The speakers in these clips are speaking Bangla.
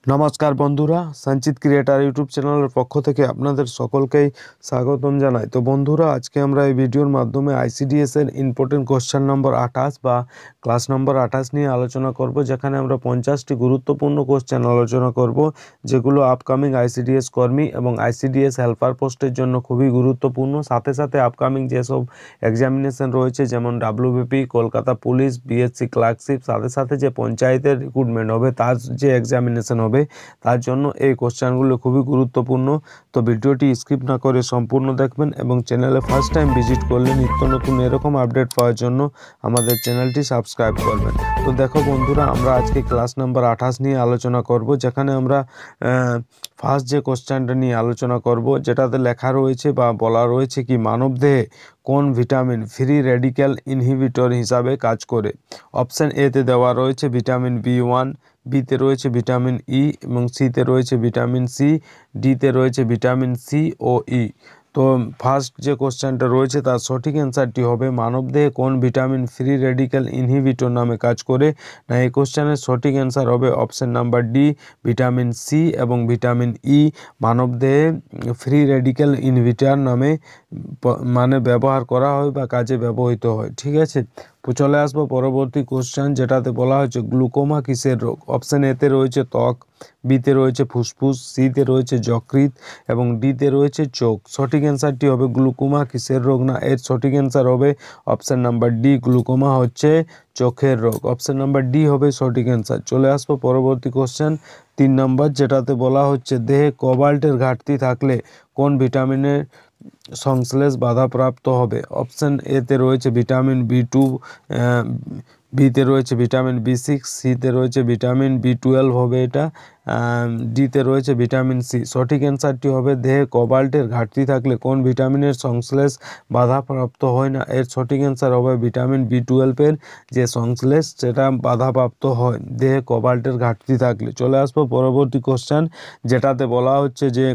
নমস্কার বন্ধুরা, সঞ্চিত ক্রিয়েটার ইউটিউব চ্যানেলের পক্ষ থেকে আপনাদের সকলকেই স্বাগতম জানাই। তো বন্ধুরা, আজকে আমরা এই ভিডিওর মাধ্যমে আইসিডিএস এর ইম্পর্টেন্ট কোশ্চেন নম্বর 28 বা ক্লাস নম্বর 28 নিয়ে আলোচনা করব, যেখানে আমরা 50টি গুরুত্বপূর্ণ কোশ্চেন আলোচনা করব, যেগুলো আপকামিং আইসিডিএস কর্মী এবং আইসিডিএস হেল্পার পোস্টের জন্য খুবই গুরুত্বপূর্ণ। সাথে সাথে আপকামিং যেসব এক্সামিনেশন রয়েছে, যেমন WBP, Kolkata police, BSc clerkship, সাথে সাথে যে পঞ্চায়েতের রিক্রুটমেন্ট হবে তার যে এক্সামিনেশন হবে, তার জন্য এই কোশ্চেনগুলো খুবই গুরুত্বপূর্ণ। তো ভিডিওটি স্কিপ না করে সম্পূর্ণ দেখবেন এবং চ্যানেলে ফার্স্ট টাইম ভিজিট করলে নিত্য নতুন এরকম আপডেট পাওয়ার জন্য আমাদের চ্যানেলটি সাবস্ক্রাইব করবেন। তো দেখো বন্ধুরা, আমরা আজকে ক্লাস নাম্বার 28 নিয়ে আলোচনা করব, যেখানে আমরা ফার্স্ট যে কোশ্চেনটা নিয়ে আলোচনা করব, যেটাতে লেখা রয়েছে বা বলা রয়েছে কি মানবদেহে কোন ভিটামিন ফ্রি রেডিক্যাল ইনহিবিটর হিসাবে কাজ করে। অপশান এতে দেওয়া রয়েছে ভিটামিন B1, বিতে রয়েছে ভিটামিন ই এবং সিতে রয়েছে ভিটামিন সি, ডিতে রয়েছে ভিটামিন সি ও ই। তো ফার্স্ট যে কোশ্চেনটা রয়েছে তার সঠিক অ্যান্সারটি হবে মানবদেহে কোন ভিটামিন ফ্রি রেডিক্যাল ইনহিবিটর নামে কাজ করে। না, এই কোশ্চেনের সঠিক অ্যান্সার হবে option number D, vitamin C এবং ভিটামিন ই মানবদেহে ফ্রি রেডিক্যাল ইনহিবিটর নামে মানে ব্যবহার করা হয় বা কাজে ব্যবহৃত হয়। ঠিক আছে, চলে আসবো পরবর্তী কোশ্চেন, যেটাতে বলা হয়েছে গ্লুকোমা কিসের রোগ। অপশন এতে রয়েছে ত্বক, বিতে রয়েছে ফুসফুস, সিতে রয়েছে যকৃৎ এবং ডিতে রয়েছে চোখ। সঠিক অ্যান্সারটি হবে গ্লুকোমা কিসের রোগ। না, এর সঠিক অ্যান্সার হবে অপশন নাম্বার ডি, গ্লুকোমা হচ্ছে চোখের রোগ। অপশন নাম্বার ডি হবে সঠিক অ্যান্সার। চলে আসবো পরবর্তী কোশ্চেন 3 নম্বর, যেটাতে বলা হচ্ছে দেহে কোবাল্টের ঘাটতি থাকলে কোন ভিটামিনের সংশ্লেষ বাধাপ্রাপ্ত হবে। অপশন এতে রয়েছে ভিটামিন B2, বিতে রয়েছে ভিটামিন B6, সিতে রয়েছে ভিটামিন B12 হবে এটা, ডিতে রয়েছে ভিটামিন সি। সঠিক অ্যান্সারটি হবে দেহে কোবাল্টের ঘাটতি থাকলে কোন ভিটামিনের সংশ্লেষ বাধাপ্রাপ্ত হয় না। এর সঠিক অ্যান্সার হবে ভিটামিন B12 এর যে সংশ্লেষ সেটা বাধাপ্রাপ্ত হয় দেহে কোবাল্টের ঘাটতি থাকলে। চলে আসবো পরবর্তী কোশ্চেন, যেটাতে বলা হচ্ছে যে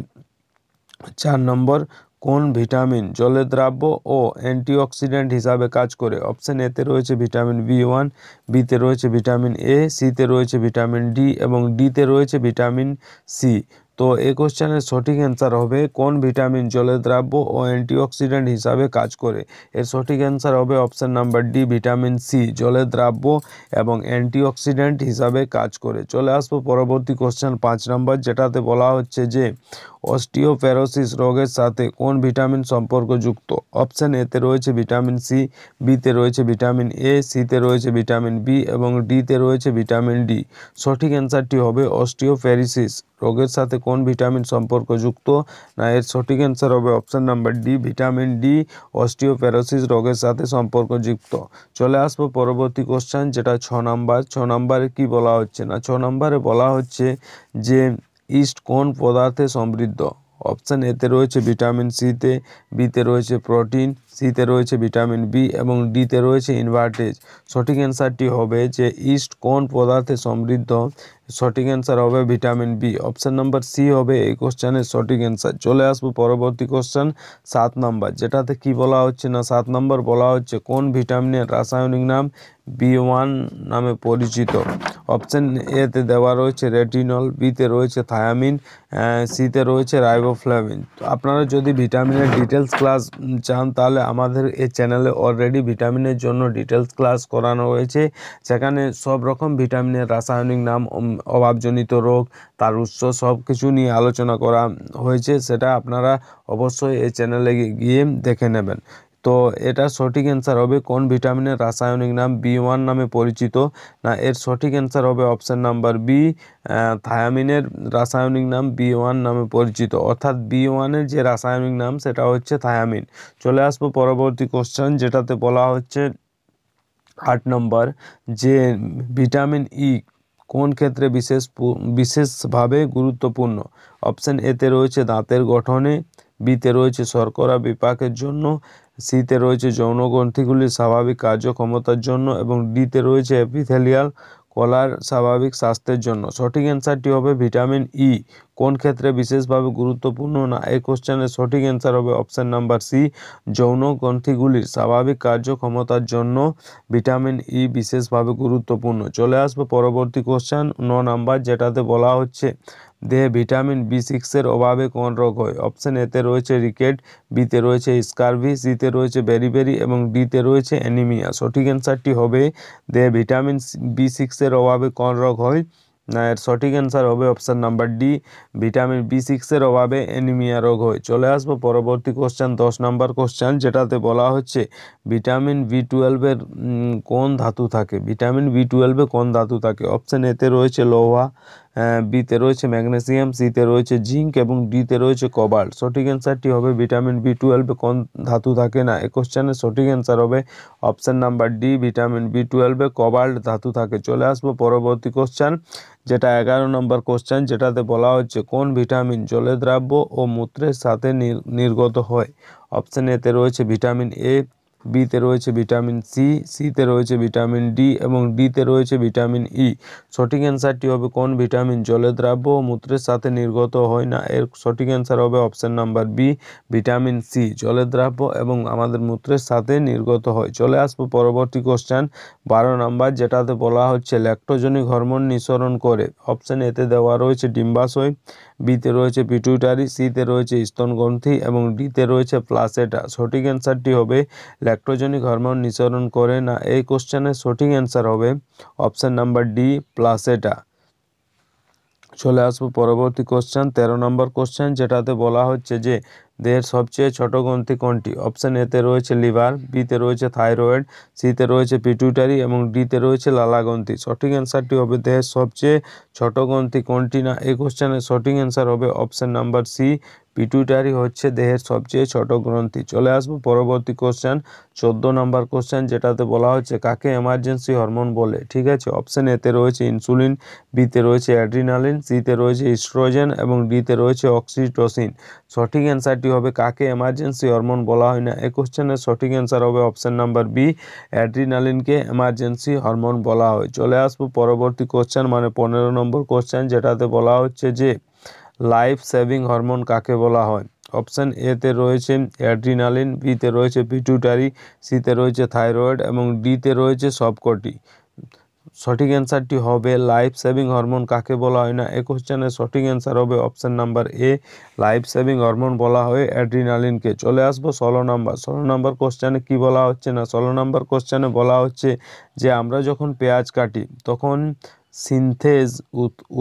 4 নম্বর, কোন ভিটামিন জলের দ্রাব্য ও অ্যান্টিঅক্সিডেন্ট হিসাবে কাজ করে। অপশন এতে রয়েছে ভিটামিন B1, বিতে রয়েছে ভিটামিন এ, সিতে রয়েছে ভিটামিন ডি এবং ডিতে রয়েছে ভিটামিন সি। তো এই কোশ্চেনের সঠিক অ্যান্সার হবে কোন ভিটামিন জলের দ্রাব্য ও অ্যান্টিঅক্সিডেন্ট হিসাবে কাজ করে। এর সঠিক অ্যান্সার হবে option number D, vitamin C জলের দ্রাব্য এবং অ্যান্টিঅক্সিডেন্ট হিসাবে কাজ করে। চলে আসবো পরবর্তী কোশ্চেন 5 নম্বর, যেটাতে বলা হচ্ছে যে অস্টিওপোরোসিস রোগের সাথে কোন ভিটামিন সম্পর্কযুক্ত। অপশন এতে রয়েছে ভিটামিন সি, বিতে রয়েছে ভিটামিন এ, সিতে রয়েছে ভিটামিন বি এবং ডিতে রয়েছে ভিটামিন ডি। সঠিক অ্যান্সারটি হবে অস্টিওপোরোসিস রোগের সাথে কোন ভিটামিন সম্পর্কযুক্ত। না, এর সঠিক অ্যান্সার হবে option number D, vitamin D osteoporosis রোগের সাথে সম্পর্কযুক্ত। চলে আসবো পরবর্তী কোশ্চেন, যেটা 6 নম্বর। 6 নম্বরে কি বলা হচ্ছে। না, 6 নম্বরে বলা হচ্ছে যে ইস্ট কোন পদার্থে সমৃদ্ধ। অপশন এতে রয়েছে ভিটামিন সিতে, বিতে রয়েছে প্রোটিন, সিতে রয়েছে ভিটামিন বি এবং ডিতে রয়েছে ইনভার্টেজ। সঠিক অ্যান্সারটি হবে যে ইস্ট কোন পদার্থে সমৃদ্ধ। সঠিক অ্যান্সার হবে vitamin B. Option number C হবে এই কোশ্চেনের সঠিক অ্যান্সার। চলে আসবো পরবর্তী কোশ্চেন 7 নম্বর, যেটাতে কি বলা হচ্ছে। না, 7 নম্বর বলা হচ্ছে কোন ভিটামিনের রাসায়নিক নাম B1 নামে পরিচিত। অপশন এতে দেওয়া রয়েছে রেটিনল, বিতে রয়েছে থায়ামিন, সিতে রয়েছে রাইবোফ্লাভিন। আপনারা যদি ভিটামিনের ডিটেলস ক্লাস চান, তাহলে আমাদের এই চ্যানেলে অলরেডি ভিটামিনের জন্য ডিটেলস ক্লাস করানো হয়েছে, সেখানে সব রকম ভিটামিনের রাসায়নিক নাম, অভাবজনিত রোগ, তার উৎস সব কিছু নিয়ে আলোচনা করা হয়েছে। সেটা আপনারা অবশ্যই এই চ্যানেলে গিয়ে দেখে নেবেন। তো এটা সঠিক অ্যান্সার হবে কোন ভিটামিনের রাসায়নিক নাম B1 নামে পরিচিত। না, এর সঠিক অ্যান্সার হবে অপশন নাম্বার বি, থায়ামিনের রাসায়নিক নাম B1 নামে পরিচিত। অর্থাৎ B1-এর যে রাসায়নিক নাম সেটা হচ্ছে থায়ামিন। চলে আসবো পরবর্তী কোশ্চেন, যেটাতে বলা হচ্ছে 8 নম্বর, যে ভিটামিন ই কোন ক্ষেত্রে বিশেষভাবে গুরুত্বপূর্ণ। অপশন এতে রয়েছে দাঁতের গঠনে, বিতে রয়েছে শর্করা বিপাকের জন্য, সিতে রয়েছে যৌন গ্রন্থিগুলির স্বাভাবিক কার্যক্ষমতার জন্য এবং ডিতে রয়েছে এপিথেলিয়াল কলার স্বাভাবিক স্বাস্থ্যের জন্য। সঠিক অ্যান্সারটি হবে ভিটামিন ই কোন ক্ষেত্রে বিশেষভাবে গুরুত্বপূর্ণ না, এই কোশ্চেনের সঠিক অ্যান্সার হবে অপশন নাম্বার সি, যৌন গ্রন্থিগুলির স্বাভাবিক কার্যক্ষমতার জন্য ভিটামিন ই বিশেষভাবে গুরুত্বপূর্ণ। চলে আসবে পরবর্তী কোশ্চেন 9 নাম্বার, যেটাতে বলা হচ্ছে দেহে ভিটামিন বি6-এর অভাবে কোন রোগ হয়। অপশন এতে রয়েছে রিকেট, বিতে রয়েছে স্কারভি, সিতে রয়েছে বেরিবেরি এবং ডিতে রয়েছে অ্যানিমিয়া। সঠিক অ্যান্সারটি হবে দেহে ভিটামিন বি6-এর অভাবে কোন রোগ হয় না, এর সঠিক অ্যান্সার হবে অপশন নাম্বার ডি, ভিটামিন বি6-এর অভাবে অ্যানিমিয়া রোগ হয়। চলে আসবো পরবর্তী কোশ্চেন 10 নাম্বার কোশ্চেন, যেটাতে বলা হচ্ছে ভিটামিন বি12-এর কোন ধাতু থাকে। ভিটামিন বি12-এ কোন ধাতু থাকে। অপশন এতে রয়েছে লৌহ, বিতে রয়েছে ম্যাগনেসিয়াম, সিতে রয়েছে জিঙ্ক এবং ডিতে রয়েছে কোবাল্ট। সঠিক অ্যান্সারটি হবে ভিটামিন বি12-এ কোন ধাতু থাকে না, এই কোশ্চেনের সঠিক অ্যান্সার হবে অপশন নাম্বার ডি, ভিটামিন বি12-এ কোবাল্ট ধাতু থাকে। চলে আসবো পরবর্তী কোশ্চেন, যেটা 11 নম্বর কোশ্চেন, যেটাতে বলা হচ্ছে কোন ভিটামিন জলে দ্রাব্য ও মূত্রের সাথে নির্গত হয়। অপশন এতে রয়েছে ভিটামিন এ, বিতে রয়েছে ভিটামিন সি, সিতে রয়েছে ভিটামিন ডি এবং ডিতে রয়েছে ভিটামিন ই। সঠিক অ্যান্সারটি হবে কোন ভিটামিন জলে দ্রাব্য ও মূত্রের সাথে নির্গত হয় না, এর সঠিক অ্যান্সার হবে option number B, vitamin C জলে দ্রাব্য এবং আমাদের মূত্রের সাথে নির্গত হয়। চলে আসবো পরবর্তী কোশ্চেন 12 নম্বর, যেটাতে বলা হচ্ছে ল্যাক্টোজেনিক হরমোন নিঃসরণ করে। অপশন এতে দেওয়া রয়েছে ডিম্বাশয়, বিতে রয়েছে পিটুইটারি, সিতে রয়েছে স্তনগ্রন্থি এবং ডিতে রয়েছে প্লাসেটা। সঠিক অ্যান্সারটি হবে ল্যাক্টোজেনিক হরমোন নিঃসরণ করে না, এই কোশ্চেনের সঠিক অ্যান্সার হবে অপশন নাম্বার ডি, প্লাসেটা। চলে আসবো পরবর্তী কোশ্চেন 13 নম্বর কোশ্চেন, যেটাতে বলা হচ্ছে যে দেহের সবচেয়ে ছোট গ্রন্থি কোনটি। অপশন এতে রয়েছে লিভার, বিতে রয়েছে থাইরয়েড, সিতে রয়েছে পিটুইটারি এবং ডিতে রয়েছে লালাগ্রন্থি। সঠিক অ্যান্সারটি হবে দেহের সবচেয়ে ছোট গ্রন্থি কোনটি না, এই কোশ্চেনের সঠিক অ্যান্সার হবে অপশন নাম্বার সি, পিটুইটারি হচ্ছে দেহের সবচেয়ে ছোট গ্রন্থি। চলে আসবো পরবর্তী কোশ্চেন 14 নম্বর কোশ্চেন, যেটাতে বলা হচ্ছে কাকে এমার্জেন্সি হরমোন বলে। ঠিক আছে, অপশন এতে রয়েছে ইনসুলিন, বিতে রয়েছে অ্যাড্রিনালিন, সিতে রয়েছে ইস্ট্রোজেন এবং ডিতে রয়েছে অক্সিটোসিন। সঠিক অ্যান্সারটি হবে কাকে এমার্জেন্সি হরমোন বলা হয় না, এই কোশ্চেনের সঠিক অ্যান্সার হবে অপশন নাম্বার বি, অ্যাড্রিনালিনকে এমার্জেন্সি হরমোন বলা হয়। চলে আসবো পরবর্তী কোশ্চেন মানে 15 নম্বর কোশ্চেন, যেটাতে বলা হচ্ছে যে লাইফ সেভিং হরমোন কাকে বলা হয়। অপশন এতে রয়েছে অ্যাড্রিনালিন, বিতে রয়েছে পিটুইটারি, সিতে রয়েছে থাইরয়েড এবং ডিতে রয়েছে সবকটি। সঠিক অ্যান্সারটি হবে লাইফ সেভিং হরমোন কাকে বলা হয় না, এই কোশ্চেনের সঠিক অ্যান্সার হবে option number A, life saving hormone বলা হয় অ্যাড্রিনালিনকে। চলে আসবো 16 নম্বর কোশ্চেনে কি বলা হচ্ছে না, 16 নম্বর কোশ্চেনে বলা হচ্ছে যে আমরা যখন পেঁয়াজ কাটি তখন সিনথেজ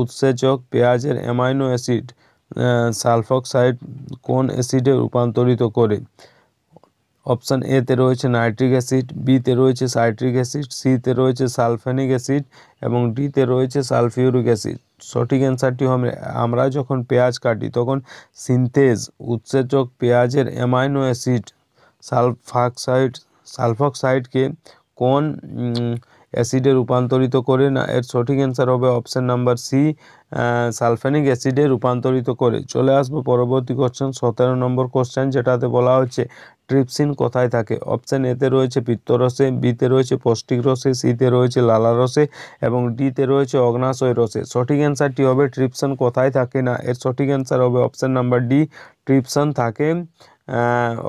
উৎসেচক পেঁয়াজের অ্যামাইনো অ্যাসিড সালফক্সাইড কোন অ্যাসিডে রূপান্তরিত করে। অপশন এতে রয়েছে নাইট্রিক অ্যাসিড, বিতে রয়েছে সাইট্রিক অ্যাসিড, সিতে রয়েছে সালফেনিক অ্যাসিড এবং ডিতে রয়েছে সালফিউরিক অ্যাসিড। সঠিক অ্যান্সারটি হবে আমরা যখন পেঁয়াজ কাটি তখন সিনথেজ উৎসেচক পেঁয়াজের অ্যামাইনো অ্যাসিড সালফক্সাইডকে কোন অ্যাসিডে রূপান্তরিত করে না, এর সঠিক অ্যান্সার হবে অপশন নাম্বার সি, সালফেনিক অ্যাসিডে রূপান্তরিত করে। চলে আসবো পরবর্তী কোশ্চেন 17 নম্বর কোশ্চেন, যেটাতে বলা হচ্ছে ট্রিপসিন কোথায় থাকে। অপশন এতে রয়েছে পিত্তরসে, বিতে রয়েছে পৌষ্টিক রসে, সিতে রয়েছে লালারসে এবং ডিতে রয়েছে অগ্নাশয় রসে। সঠিক অ্যান্সারটি হবে ট্রিপসিন কোথায় থাকে না, এর সঠিক অ্যান্সার হবে অপশন নাম্বার ডি, ট্রিপসিন থাকে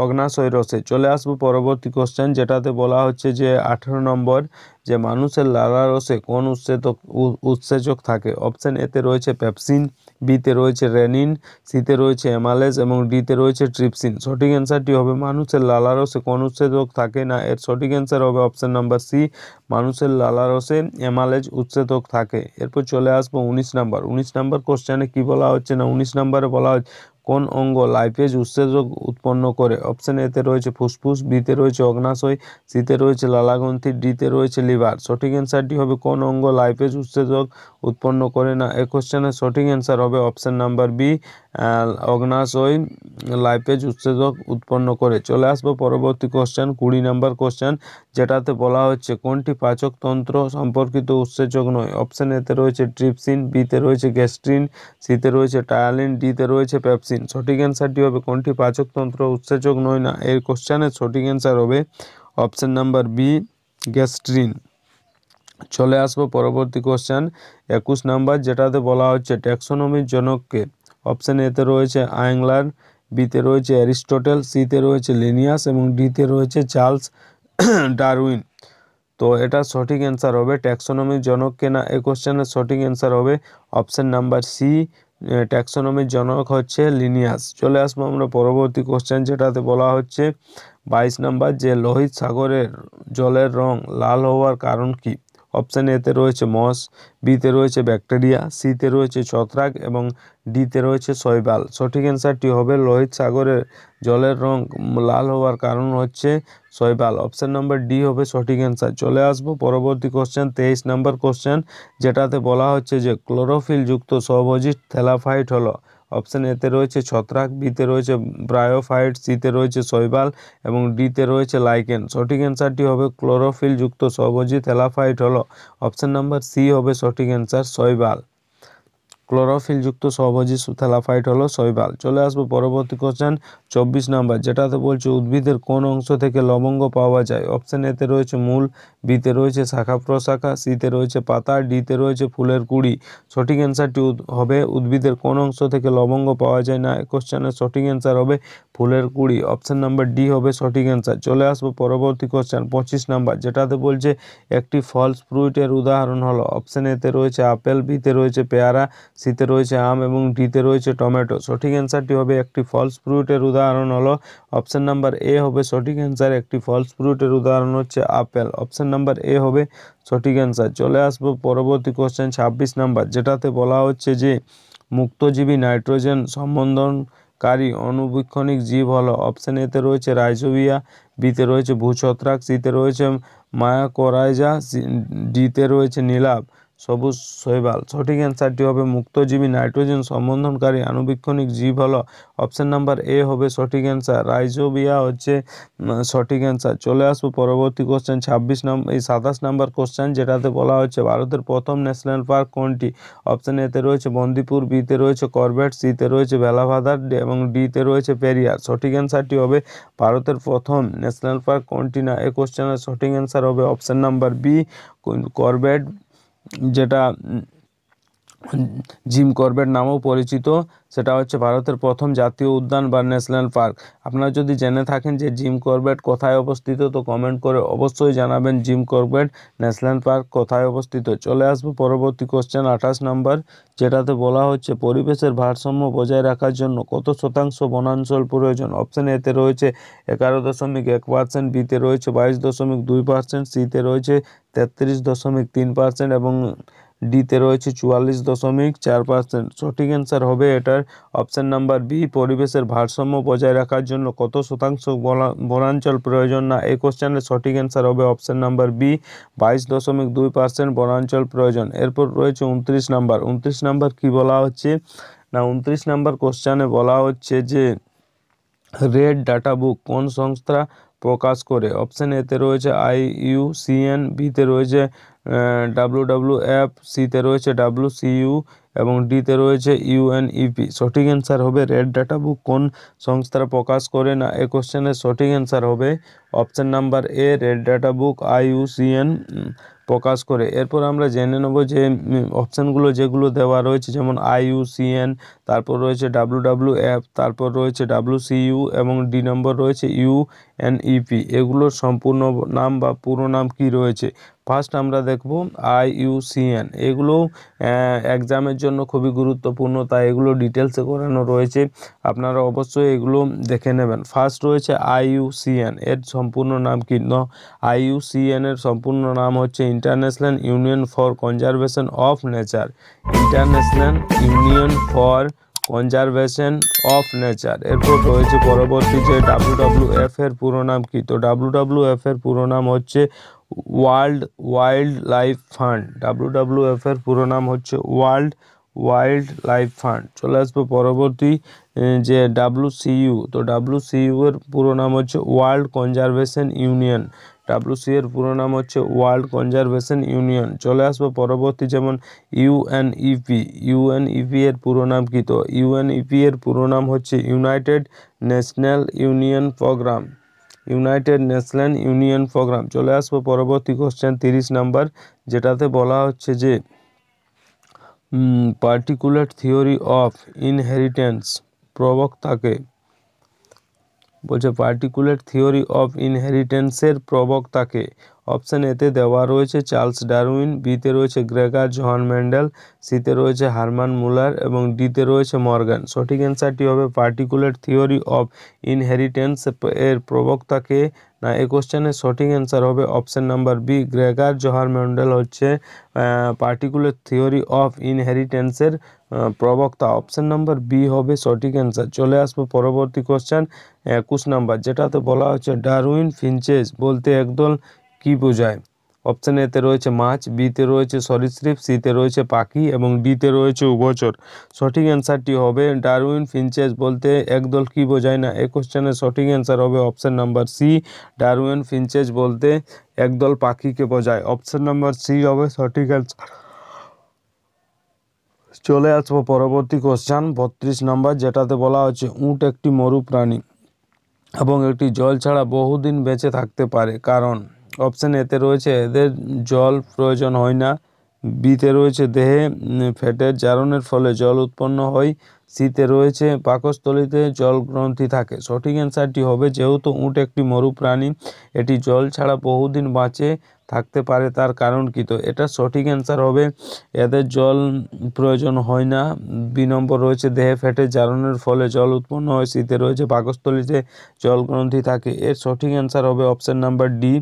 অগ্নাশয় রসে। চলে আসবো পরবর্তী কোশ্চেন, যেটাতে বলা হচ্ছে যে 18 নম্বর, যে মানুষের লালারসে কোন উৎসেচক থাকে। অপশন এতে রয়েছে পেপসিন, বিতে রয়েছে রেনিন, সিতে রয়েছে অ্যামালেজ এবং ডিতে রয়েছে ট্রিপসিন। সঠিক অ্যান্সারটি হবে মানুষের লালারসে কোন উৎসেচক থাকে না, এর সঠিক অ্যান্সার হবে অপশন নাম্বার সি, মানুষের লালারসে অ্যামালেজ উৎসেচক থাকে। এরপর চলে আসবো 19 নম্বর কোশ্চেনে কি বলা হচ্ছে না, 19 নম্বরে বলা হচ্ছে কোন অঙ্গ লাইপেজ উৎসেচক উৎপন্ন করে। অপশন এতে রয়েছে ফুসফুস, বিতে রয়েছে অগ্নাশয়, সিতে রয়েছে লালাগ্রন্থি, ডিতে রয়েছে লিভার। সঠিক অ্যান্সারটি হবে কোন অঙ্গ লাইপেজ উৎসেচক উৎপন্ন করে না, এই কোশ্চেনের সঠিক অ্যান্সার হবে অপশন নাম্বার বি, অগ্নাশয় লাইপেজ উৎসেচক উৎপন্ন করে। চলে আসবো পরবর্তী কোশ্চেন 20 নম্বর কোশ্চেন, যেটাতে বলা হচ্ছে কোনটি পাচকতন্ত্র সম্পর্কিত উৎসেচক নয়। অপশন এতে রয়েছে ট্রিপসিন, বিতে রয়েছে গ্যাস্ট্রিন, সিতে রয়েছে টায়ালিন, ডিতে রয়েছে পেপসিন। সঠিক অ্যান্সারটি হবে কোনটি পাচকতন্ত্র উৎসেচক নয় না, এই কোশ্চেনের সঠিক অ্যান্সার হবে অপশন নাম্বার বি, গ্যাস্ট্রিন। চলে আসবো পরবর্তী কোশ্চেন 21 নাম্বার, যেটাতে বলা হচ্ছে ট্যাক্সোনমির জনককে। অপশন এতে রয়েছে আয়েংলার, বিতে রয়েছে অ্যারিস্টটল, সিতে রয়েছে লিনিয়াস এবং ডিতে রয়েছে চার্লস ডারউইন। তো এটা সঠিক অ্যান্সার হবে ট্যাক্সোনমির জনককে না, এই কোশ্চেনের সঠিক অ্যান্সার হবে অপশন নাম্বার সি, ট্যাক্সোনমির জনক হচ্ছে লিনিয়াস। চলে আসবো আমরা পরবর্তী কোশ্চেন, যেটাতে বলা হচ্ছে 22 নাম্বার, যে লোহিত সাগরের জলের রং লাল হওয়ার কারণ কি। অপশন এতে রয়েছে মস, বিতে রয়েছে ব্যাকটেরিয়া, সিতে রয়েছে ছত্রাক এবং ডিতে রয়েছে শৈবাল। সঠিক অ্যান্সারটি হবে লোহিত সাগরের জলের রং লাল হওয়ার কারণ হচ্ছে শৈবাল। অপশন নাম্বার ডি হবে সঠিক অ্যান্সার। চলে আসবো পরবর্তী কোশ্চেন 23 নাম্বার কোশ্চেন, যেটাতে বলা হচ্ছে যে ক্লোরোফিল যুক্ত স্বভোজী থ্যালাফাইট হলো। অপশন এতে রয়েছে ছত্রাক, বিতে রয়েছে ব্রায়োফাইট, সিতে রয়েছে শৈবাল এবং ডিতে রয়েছে লাইকেন। সঠিক অ্যান্সারটি হবে ক্লোরোফিল যুক্ত স্বভোজী থ্যালাফাইট হলো অপশন নাম্বার সি হবে সঠিক অ্যান্সার, শৈবাল। ক্লোরোফিল যুক্ত স্বভোজী থ্যালাফাইট হলো শৈবাল। চলে আসবো পরবর্তী কোশ্চেন 24 নাম্বার, যেটাতে বলছে উদ্ভিদের কোন অংশ থেকে লবঙ্গ পাওয়া যায়। অপশন এতে রয়েছে মূল, বিতে রয়েছে শাখা প্রশাখা, সিতে রয়েছে পাতা, ডিতে রয়েছে ফুলের কুড়ি। সঠিক অ্যান্সারটি হবে উদ্ভিদের কোন অংশ থেকে লবঙ্গ পাওয়া যায় না, এই কোশ্চেনের সঠিক অ্যান্সার হবে ফুলের কুড়ি। অপশন নাম্বার ডি হবে সঠিক অ্যান্সার। চলে আসবো পরবর্তী কোশ্চেন 25 নাম্বার, যেটাতে বলছে একটি ফলস ফ্রুইটের উদাহরণ হলো। অপশন এতে রয়েছে আপেল, বিতে রয়েছে পেয়ারা, সিতে রয়েছে আম এবং ডিতে রয়েছে টমেটো। সঠিক অ্যান্সারটি হবে একটি ফলস ফ্রুটের উদাহরণ হলো অপশন নাম্বার এ হবে সঠিক অ্যান্সার, একটি ফলস ফ্রুটের উদাহরণ হচ্ছে আপেল। অপশন নাম্বার এ হবে সঠিক অ্যান্সার। চলে আসবো পরবর্তী কোশ্চেন 26 নাম্বার, যেটাতে বলা হচ্ছে যে মুক্তজীবী নাইট্রোজেন সম্বন্ধনকারী অনুবীক্ষণিক জীব হলো। অপশন এতে রয়েছে রাইজোবিয়া, বিতে রয়েছে ভূছত্রাক, সিতে রয়েছে মায়াকোরাইজা, ডিতে রয়েছে নীলাভ, সবুজ শৈবাল। সঠিক অ্যান্সারটি হবে মুক্তজীবী নাইট্রোজেন সম্বন্ধনকারী আণুবীক্ষণিক জীব হলো অপশন নাম্বার এ হবে সঠিক অ্যান্সার, রাইজোবিয়া হচ্ছে সঠিক অ্যান্সার। চলে আসবো পরবর্তী কোশ্চেন 27 নাম্বার কোশ্চেন, যেটাতে বলা হচ্ছে ভারতের প্রথম ন্যাশনাল পার্ক কোনটি। অপশন এতে রয়েছে বন্দিপুর, বিতে রয়েছে করবেট, সিতে রয়েছে ভেলাভাদার এবং ডিতে রয়েছে পেরিয়ার। সঠিক অ্যান্সারটি হবে ভারতের প্রথম ন্যাশনাল পার্ক কোনটি না, এই কোশ্চেনের সঠিক অ্যান্সার হবে অপশন নাম্বার বি, করবেট, যেটা জিম করবেট নামেও পরিচিত। সেটা হচ্ছে ভারতের প্রথম জাতীয় উদ্যান বা ন্যাশনাল পার্ক। আপনারা যদি জেনে থাকেন যে জিম করবেট কোথায় অবস্থিত, তো কমেন্ট করে অবশ্যই জানাবেন জিম করবেট ন্যাশনাল পার্ক কোথায় অবস্থিত। চলে আসবো পরবর্তী কোশ্চেন 28 নাম্বার, যেটাতে বলা হচ্ছে পরিবেশের ভারসাম্য বজায় রাখার জন্য কত শতাংশ বনাঞ্চল প্রয়োজন। অপশন এতে রয়েছে 11.1%, বিতে রয়েছে 22.2%, সিতে রয়েছে 33.3% এবং ডিতে রয়েছে 44.4%। সঠিক অ্যান্সার হবে এটার অপশন নাম্বার বি, পরিবেশের ভারসাম্য বজায় রাখার জন্য কত শতাংশ বনাঞ্চল প্রয়োজন না, এই কোশ্চেনের সঠিক অ্যান্সার হবে অপশন নাম্বার বি, 22.2% বনাঞ্চল প্রয়োজন। এরপর রয়েছে 29 নাম্বার। 29 নাম্বার কি বলা হচ্ছে না, 29 নাম্বার কোশ্চেনে বলা হচ্ছে যে রেড ডাটা বুক কোন সংস্থা প্রকাশ করে। অপশন এতে রয়েছে IUCN, বিতে রয়েছে WWF, সিতে রয়েছে WCU এবং ডিতে রয়েছে UNEP। সঠিক অ্যান্সার হবে রেড ডাটা বুক কোন সংস্থা প্রকাশ করে না, এই কোশ্চেনের সঠিক অ্যান্সার হবে option number A, red data book IUCN প্রকাশ করে। এরপর আমরা জেনে নেব যে অপশানগুলো যেগুলো দেওয়া রয়েছে, যেমন IUCN, তারপর রয়েছে WWF, তারপর রয়েছে WCU এবং ডি নম্বর রয়েছে UNEP। এগুলোর সম্পূর্ণ নাম বা পুরো নাম কি রয়েছে। ফার্স্ট আমরা দেখব IUCN। এগুলো এক্সামের জন্য খুবই গুরুত্বপূর্ণ, তাই এগুলো ডিটেলসে করানো রয়েছে, আপনারা অবশ্যই এগুলো দেখে নেবেন। ফার্স্ট রয়েছে IUCN, এর সম্পূর্ণ নাম কি। IUCN এর সম্পূর্ণ নাম হচ্ছে international union for conservation of nature, international union for conservation of nature. এরপর রয়েছে পরবর্তী যে WWF এর পুরো নাম কি, তো WWF এর পুরো নাম হচ্ছে world wild life fund. WWF এর পুরো নাম হচ্ছে ওয়ার্ল্ড ওয়াইল্ড লাইফ ফান্ড। চলে আসবো পরবর্তী যে WCU, তো WCU এর পুরো নাম হচ্ছে ওয়ার্ল্ড কনজারভেশন ইউনিয়ন। WCU এর পুরো নাম হচ্ছে ওয়ার্ল্ড কনজারভেশন ইউনিয়ন। চলে আসবো পরবর্তী যেমন UNEP। UNEP এর পুরো নাম কি, তো UNEP এর পুরো নাম হচ্ছে United National Union Programme. United Nation Union Programme. চলে আসবো পরবর্তী কোশ্চেন 30 নাম্বার, যেটাতে বলা হচ্ছে যে পার্টিকুলার থিওরি অফ ইনহেরিটেন্স প্রবক্তাকে, বলছে পার্টিকুলার থিওরি অফ ইনহেরিটেন্সের প্রবক্তাকে। অপশান এতে দেওয়া রয়েছে চার্লস ডারউইন, বিতে রয়েছে গ্রেগার জোহান মেন্ডেল, সিতে রয়েছে হারমান মুলার এবং ডিতে রয়েছে মর্গান। সঠিক অ্যান্সারটি হবে পার্টিকুলার থিওরি অফ ইনহেরিটেন্স এর প্রবক্তাকে। না, এই কোশ্চেনের সঠিক অ্যান্সার হবে option number B, Gregor Johann Mendel হচ্ছে পার্টিকুলার থিওরি অফ ইনহেরিটেন্সের প্রবক্তা। অপশান নাম্বার বি হবে সঠিক অ্যান্সার। চলে আসবো পরবর্তী কোশ্চেন 21 নাম্বার, যেটাতে বলা হচ্ছে ডারউইন ফিঞ্চেস বলতে একদল কি বোঝায়। অপশান এতে রয়েছে মাছ, বিতে রয়েছে সরীসৃপ, সিতে রয়েছে পাখি এবং ডিতে রয়েছে উভচর। সঠিক অ্যান্সারটি হবে ডারউইন ফিঞ্চেস বলতে একদল কি বোঝায়। না, এই কোশ্চেনের সঠিক অ্যান্সার হবে অপশান নাম্বার সি, ডারউইন ফিঞ্চেস বলতে একদল পাখিকে বোঝায়। অপশান নাম্বার সি হবে সঠিক অ্যান্সার। চলে আসবো পরবর্তী কোশ্চেন 32 নাম্বার, যেটাতে বলা হচ্ছে উট একটি মরু প্রাণী এবং একটি জল ছাড়া বহুদিন বেঁচে থাকতে পারে কারণ। অপশান এতে রয়েছে এদের জল প্রয়োজন হয় না, বিতে রয়েছে দেহে ফ্যাটের জারণের ফলে জল উৎপন্ন হয়, সিতে রয়েছে পাকস্থলীতে জল গ্রন্থি থাকে। সঠিক অ্যান্সারটি হবে যেহেতু উট একটি মরু প্রাণী, এটি জল ছাড়া বহুদিন বাঁচে থাকতে পারে তার কারণ কি। তো এটা সঠিক অ্যান্সার হবে এদের জল প্রয়োজন হয় না, বি নম্বর রয়েছে দেহে ফ্যাটের জারণের ফলে জল উৎপন্ন হয়, সিতে রয়েছে পাকস্থলীতে জল গ্রন্থি থাকে। এর সঠিক অ্যান্সার হবে অপশান নাম্বার ডি,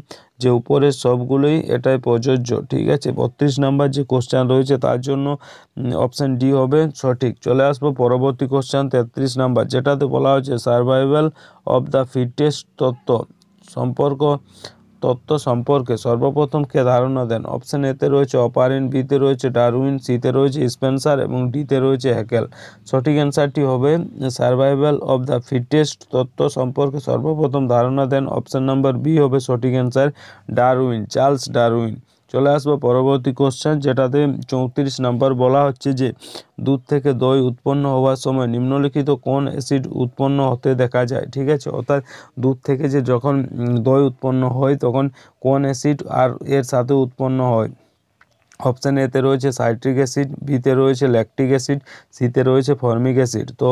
যে উপরের সবগুলোই এটাই প্রযোজ্য। ঠিক আছে, 32 নাম্বার যে কোশ্চেন রয়েছে তার জন্য অপশান ডি হবে সঠিক। চলে আসবো পরবর্তী কোশ্চেন 33 নাম্বার, যেটাতে বলা হচ্ছে সার্ভাইভাল অফ দ্য ফিটেস্ট তত্ত্ব সম্পর্কে সর্বপ্রথম কে ধারণা দেন। অপশান এতে রয়েছে অপারিন, বিতে রয়েছে ডারউইন, সিতে রয়েছে স্পেন্সার এবং ডিতে রয়েছে হ্যাকেল। সঠিক অ্যান্সারটি হবে সার্ভাইভাল অফ দ্য ফিটেস্ট তত্ত্ব সম্পর্কে সর্বপ্রথম ধারণা দেন অপশান নাম্বার বি হবে সঠিক অ্যান্সার, ডারউইন, চার্লস ডারউইন। চলে আসবো পরবর্তী কোশ্চেন, যেটাতে 34 নাম্বার বলা হচ্ছে যে দুধ থেকে দই উৎপন্ন হওয়ার সময় নিম্নলিখিত কোন অ্যাসিড উৎপন্ন হতে দেখা যায়। ঠিক আছে, অর্থাৎ দুধ থেকে যে যখন দই উৎপন্ন হয় তখন কোন অ্যাসিড আর এর সাথে উৎপন্ন হয়। অপশান এতে রয়েছে সাইট্রিক অ্যাসিড, বিতে রয়েছে ল্যাকটিক অ্যাসিড, সিতে রয়েছে ফর্মিক অ্যাসিড। তো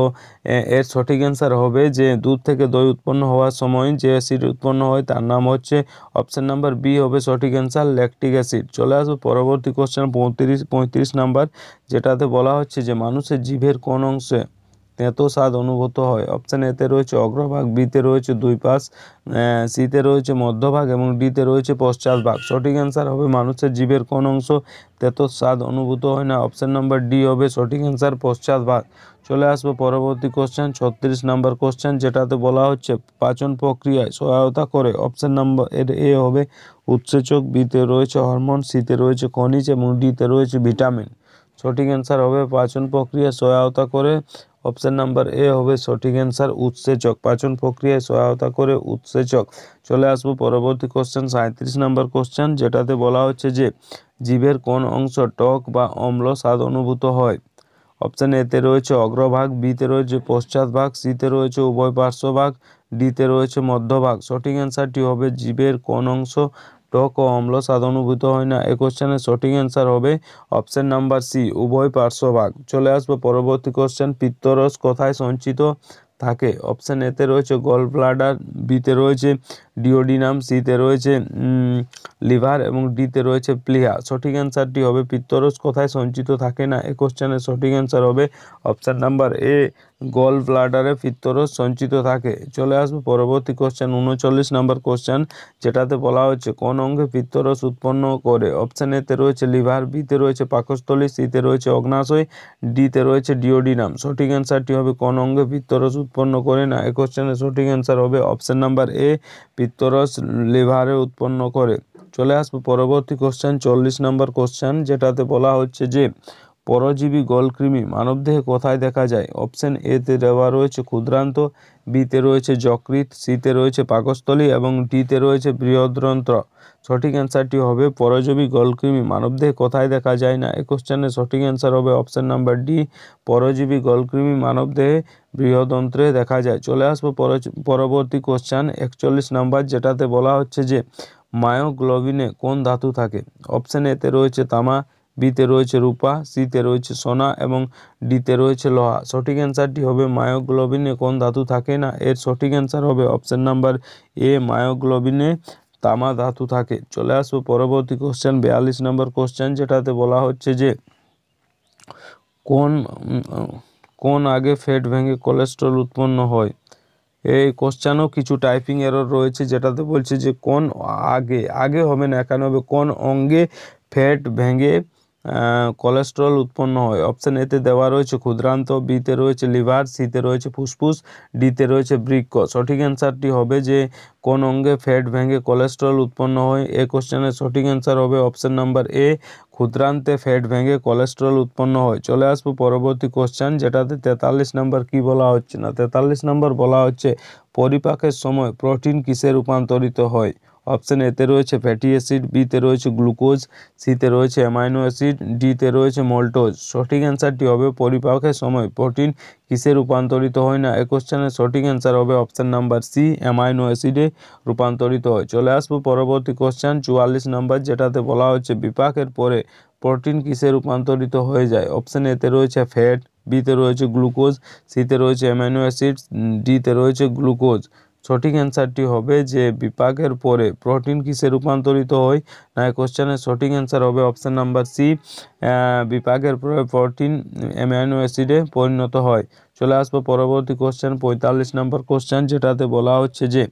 এর সঠিক অ্যান্সার হবে যে দুধ থেকে দই উৎপন্ন হওয়ার সময় যে অ্যাসিড উৎপন্ন হয় তার নাম হচ্ছে অপশান নাম্বার বি হবে সঠিক অ্যান্সার, ল্যাকটিক অ্যাসিড। চলে আসবো পরবর্তী কোশ্চেন 35 নাম্বার, যেটাতে বলা হচ্ছে যে মানুষের জিভের কোন অংশে তেঁতো স্বাদ অনুভূত হয়। অপশান এতে রয়েছে অগ্রভাগ, বিতে রয়েছে দুই পাশ, সিতে রয়েছে মধ্যভাগ এবং ডিতে রয়েছে পশ্চাৎভাগ। সঠিক অ্যান্সার হবে মানুষের জিভের কোন অংশ তেঁতো স্বাদ অনুভূত হয় না। অপশান নাম্বার ডি হবে সঠিক অ্যান্সার, পশ্চাৎভাগ। চলে আসবো পরবর্তী কোশ্চেন 36 নাম্বার কোশ্চেন, যেটাতে বলা হচ্ছে পাচন প্রক্রিয়ায় সহায়তা করে। অপশান নাম্বার এ হবে উৎসেচক, বিতে রয়েছে হরমোন, সিতে রয়েছে খনিজ এবং ডিতে রয়েছে ভিটামিন। সঠিক অ্যান্সার হবে পাচন প্রক্রিয়ায় সহায়তা করে। অপশান নাম্বার এ হবে সঠিক অ্যান্সার, উৎসেচক, পাচন প্রক্রিয়ায় সহায়তা করে উৎসেচক। চলে আসবো পরবর্তী কোশ্চেন 37 নাম্বার কোশ্চেন, যেটাতে বলা হচ্ছে যে জিভের কোন অংশ টক বা অম্ল স্বাদ অনুভূত হয়। অপশান এতে রয়েছে অগ্রভাগ, বিতে রয়েছে পশ্চাৎভাগ, সিতে রয়েছে উভয় পার্শ্বভাগ, ডিতে রয়েছে মধ্যভাগ। সঠিক অ্যান্সারটি হবে জিভের কোন অংশ টক ও অম্ল স্বাদ অনুভূত হয় না। এই কোশ্চেনের সঠিক অ্যান্সার হবে অপশান নাম্বার সি, উভয় পার্শ্বভাগ। চলে আসবো পরবর্তী কোশ্চেন, পিত্তরস কোথায় সঞ্চিত থাকে। অপশান এতে রয়েছে গল ব্লাডার, বিতে রয়েছে ডিওডিনাম, সিতে রয়েছে লিভার এবং ডিতে রয়েছে প্লিহা। সঠিক অ্যান্সারটি হবে পিত্তরস কোথায় সঞ্চিত থাকে না। এই কোশ্চেনের সঠিক অ্যান্সার হবে অপশান নাম্বার এ, গল ব্লাডারে পিত্তরস সঞ্চিত থাকে। চলে আসবো পরবর্তী কোশ্চেন 39 নাম্বার কোশ্চেন, যেটাতে বলা হচ্ছে কোন অঙ্গে পিত্তরস উৎপন্ন করে। অপশান এতে রয়েছে লিভার, বিতে রয়েছে পাকস্থলী, সিতে রয়েছে অগ্নাশয়, ডিতে রয়েছে ডিওডিনাম। সঠিক অ্যান্সারটি হবে কোন অঙ্গে পিত্তরস উৎপন্ন করে না। এই কোশ্চেনের সঠিক অ্যান্সার হবে অপশান নাম্বার এ, পিত্তরস লিভারে উৎপন্ন করে। চলে আসবো পরবর্তী কোশ্চেন 40 নাম্বার কোশ্চেন, যেটাতে বলা হচ্ছে যে পরজীবী গলকৃমি মানবদেহে কোথায় দেখা যায়? অপশন এ তে দেওয়া রয়েছে ক্ষুদ্রান্ত, বিতে রয়েছে যকৃৎ, সিতে রয়েছে পাকস্থলী এবং ডিতে রয়েছে বৃহদ্রন্ত্র। সঠিক অ্যান্সারটি হবে পরজীবী গলকৃমি মানবদেহে কোথায় দেখা যায় না। এই কোশ্চেনের সঠিক অ্যান্সার হবে অপশন নাম্বার ডি, পরজীবী গলকৃমি মানবদেহে বৃহদন্ত্রে দেখা যায়। চলে আসবো পরবর্তী কোশ্চেন 41 নাম্বার, যেটাতে বলা হচ্ছে যে মায়োগ্লোবিনে কোন ধাতু থাকে? অপশন এতে রয়েছে তামা, বিতে রয়েছে রূপা, সিতে রয়েছে সোনা এবং ডিতে রয়েছে লোহা। সঠিক অ্যান্সারটি হবে মায়োগ্লোবিনে কোন ধাতু থাকে না, এর সঠিক অ্যান্সার হবে অপশন নাম্বার এ, মায়োগ্লোবিনে তামা ধাতু থাকে। চলে আসবো পরবর্তী কোশ্চেন 42 নম্বর কোশ্চেন, যেটাতে বলা হচ্ছে যে কোন কোন আগে ফ্যাট ভেঙে কোলেস্ট্রল উৎপন্ন হয়? এই কোশ্চেনও কিছু টাইপিং এরর রয়েছে, যেটাতে বলছে যে কোন আগে, আগে হবে না, এখানে হবে কোন অঙ্গে ফ্যাট ভেঙে কোলেস্ট্রল উৎপন্ন হয়। অপশন এতে দেওয়া রয়েছে ক্ষুদ্রান্ত, বিতে রয়েছে লিভার, সিতে রয়েছে ফুসফুস, ডিতে রয়েছে বৃক্ক। সঠিক অ্যান্সারটি হবে যে কোন অঙ্গে ফ্যাট ভেঙে কোলেস্ট্রল উৎপন্ন হয়। এই কোশ্চেনের সঠিক অ্যান্সার হবে অপশন নাম্বার এ, ক্ষুদ্রান্তে ফ্যাট ভেঙে কোলেস্ট্রল উৎপন্ন হয়। চলে আসবো পরবর্তী কোশ্চেন, যেটাতে 43 নম্বর কি বলা হচ্ছে না, 43 নম্বর বলা হচ্ছে পরিপাকের সময় প্রোটিন কিসে রূপান্তরিত হয়? অপশন এতে রয়েছে ফ্যাটি অ্যাসিড, বিতে রয়েছে গ্লুকোজ, সিতে রয়েছে অ্যামাইনো অ্যাসিড, ডিতে রয়েছে মল্টোজ। সঠিক অ্যান্সারটি হবে পরিপাকের সময় প্রোটিন কিসে রূপান্তরিত হয় না। এই কোশ্চেনের সঠিক অ্যান্সার হবে অপশন নাম্বার সি, অ্যামাইনো অ্যাসিডে রূপান্তরিত হয়। চলে আসবো পরবর্তী কোশ্চেন 44 নম্বর, যেটাতে বলা হচ্ছে বিপাকের পরে প্রোটিন কিসে রূপান্তরিত হয়ে যায়? অপশন এতে রয়েছে ফ্যাট, বিতে রয়েছে গ্লুকোজ, সিতে রয়েছে অ্যামাইনো অ্যাসিড, ডিতে রয়েছে গ্লুকোজ। সঠিক অ্যান্সারটি হবে যে বিপাকের পরে প্রোটিন কিসে রূপান্তরিত হয় না। এই কোশ্চেনের সঠিক অ্যান্সার হবে অপশন নাম্বার সি, বিপাকের পরে প্রোটিন অ্যামাইনো অ্যাসিডে পরিণত হয়। চলে আসবো পরবর্তী কোশ্চেন 45 নম্বর কোশ্চেন, যেটাতে বলা হচ্ছে যে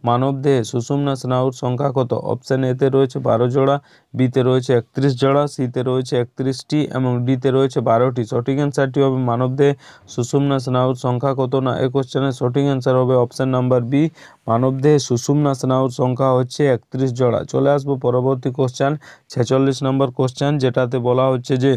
মানবদেহে সুষুম্না স্নায়ুর সংখ্যা কত? অপশন এতে রয়েছে 12 জোড়া, বিতে রয়েছে 31 জোড়া, সিতে রয়েছে 31টি এবং ডিতে রয়েছে 12টি। সঠিক অ্যান্সারটি হবে মানবদেহে সুষুম্না স্নায়ুর সংখ্যা কত না। এই কোশ্চেনের সঠিক অ্যান্সার হবে অপশন নাম্বার বি, মানবদেহে সুষুম্না স্নায়ুর সংখ্যা হচ্ছে 31 জোড়া। চলে আসবো পরবর্তী কোশ্চেন 46 নম্বর কোশ্চেন, যেটাতে বলা হচ্ছে যে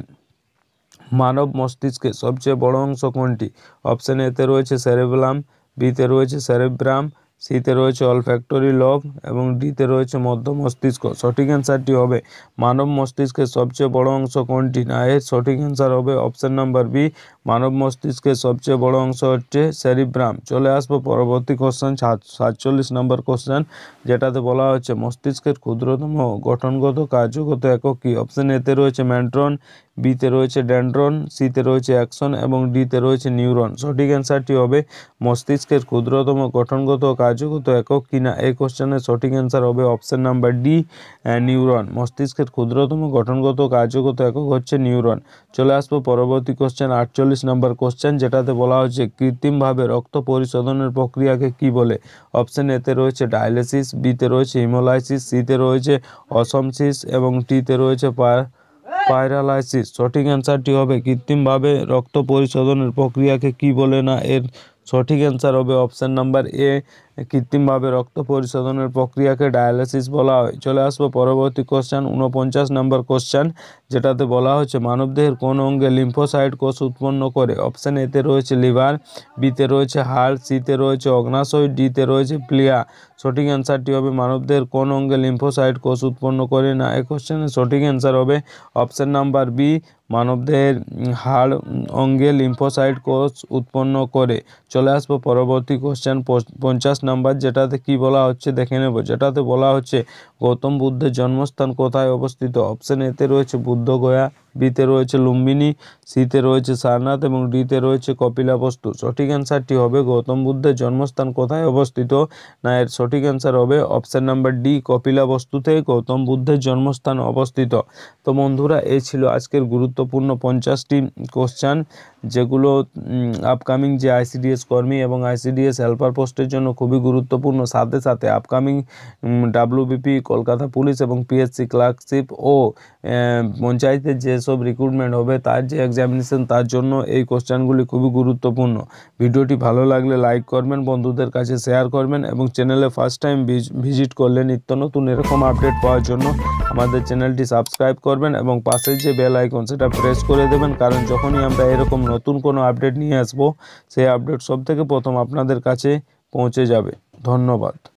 মানব মস্তিষ্কের সবচেয়ে বড় অংশ কোনটি? অপশন এতে রয়েছে সেরেবেলাম, বিতে রয়েছে সেরেব্রাম, সিতে রয়েছে অলফ্যাক্টরি লব এবং ডিতে রয়েছে মধ্য মস্তিষ্ক। সঠিক অ্যান্সারটি হবে মানব মস্তিষ্কের সবচেয়ে বড় অংশ কোনটি না, এর সঠিক অ্যান্সার হবে অপশন নাম্বার বি, মানব মস্তিষ্কের সবচেয়ে বড় অংশ হচ্ছে সেরিব্রাম। চলে আসবো পরবর্তী কোশ্চেন 47 নম্বর কোশ্চেন, যেটাতে বলা হচ্ছে মস্তিষ্কের ক্ষুদ্রতম গঠনগত কার্যগত একক কি? অপশন এতে রয়েছে ম্যান্ট্রন, বিতে রয়েছে ডেন্ড্রন, সিতে রয়েছে অ্যাক্সন এবং ডিতে রয়েছে নিউরন। সঠিক অ্যান্সারটি হবে মস্তিষ্কের ক্ষুদ্রতম গঠনগত কার্যগত একক কিনা। এই কোশ্চেনের সঠিক অ্যান্সার হবে অপশন নাম্বার ডি, নিউরন। মস্তিষ্কের ক্ষুদ্রতম গঠনগত কার্যগত একক হচ্ছে নিউরন। চলে আসবো পরবর্তী কোশ্চেন 48 নম্বর কোশ্চেন, যেটাতে বলা হচ্ছে কৃত্রিমভাবে রক্ত পরিশোধনের প্রক্রিয়াকে কি বলে? অপশন এতে রয়েছে ডায়ালিসিস, বিতে রয়েছে হিমোলাইসিস, সিতে রয়েছে অসমসিস এবং ডিতে রয়েছে পাইরালাইসিস। সঠিক অ্যান্সারটি হবে কৃত্রিমভাবে রক্ত পরিশোধনের প্রক্রিয়াকে কি বলে না, এর সঠিক অ্যান্সার হবে অপশন নাম্বার এ, কৃত্রিমভাবে রক্ত পরিশোধনের প্রক্রিয়াকে ডায়ালিসিস বলা হয়। চলে আসবো পরবর্তী কোশ্চেন 49 নম্বর কোশ্চেন, যেটাতে বলা হচ্ছে মানবদেহের কোন অঙ্গে লিম্ফোসাইট কোষ উৎপন্ন করে? অপশন এতে রয়েছে লিভার, বিতে রয়েছে হাড়, সিতে রয়েছে অগ্নাশয়, ডিতে রয়েছে প্লিয়া। সঠিক অ্যান্সারটি হবে মানবদেহের কোন অঙ্গে লিম্ফোসাইট কোষ উৎপন্ন করে না। এই কোশ্চেনের সঠিক অ্যান্সার হবে অপশন নাম্বার বি, মানবদেহের হাড় অঙ্গে লিম্ফোসাইট কোষ উৎপন্ন করে। চলে আসবো পরবর্তী কোশ্চেন 50 নাম্বার, যেটাতে কি বলা হচ্ছে দেখে নেব। যেটাতে বলা হচ্ছে গৌতম বুদ্ধের জন্মস্থান কোথায় অবস্থিত? অপশন এতে রয়েছে বুদ্ধগয়া, বিতে রয়েছে লুম্বিনী, সিতে রয়েছে সারনাথ এবং ডিতে রয়েছে কপিলাবস্তু। সঠিক অ্যান্সারটি হবে গৌতম বুদ্ধের জন্মস্থান কোথায় অবস্থিত না, এর সঠিক অ্যান্সার হবে অপশন নাম্বার ডি, কপিলাবস্তুতে গৌতম বুদ্ধের জন্মস্থান অবস্থিত। তো বন্ধুরা, এই ছিল আজকের গুরুত্বপূর্ণ 50টি কোশ্চেন। যেগুলো আপকামিং যে আইসিডিএস কর্মী এবং আইসিডিএস হেল্পার পোস্টের জন্য খুবই গুরুত্বপূর্ণ। সাথে সাথে আপকামিং ডাব্লিউবিপি, কলকাতা পুলিশ এবং পিএসসি ক্লার্কশিপ ও পঞ্চায়েতের যেসব রিক্রুটমেন্ট হবে তার যে এক্সামিনেশন, তার জন্য এই কোশ্চেনগুলি খুবই গুরুত্বপূর্ণ। ভিডিওটি ভালো লাগলে লাইক করবেন, বন্ধুদের কাছে শেয়ার করবেন এবং চ্যানেলে ফার্স্ট টাইম ভিজিট করলে নিত্য নতুন এরকম আপডেট পাওয়ার জন্য আমাদের চ্যানেলটি সাবস্ক্রাইব করবেন এবং পাশের যে বেল আইকন সেটা প্রেস করে দেবেন, কারণ যখনই আমরা এরকম নতুন কোনো আপডেট নিয়ে আসবো সেই আপডেট সবথেকে প্রথম আপনাদের কাছে পৌঁছে যাবে। ধন্যবাদ।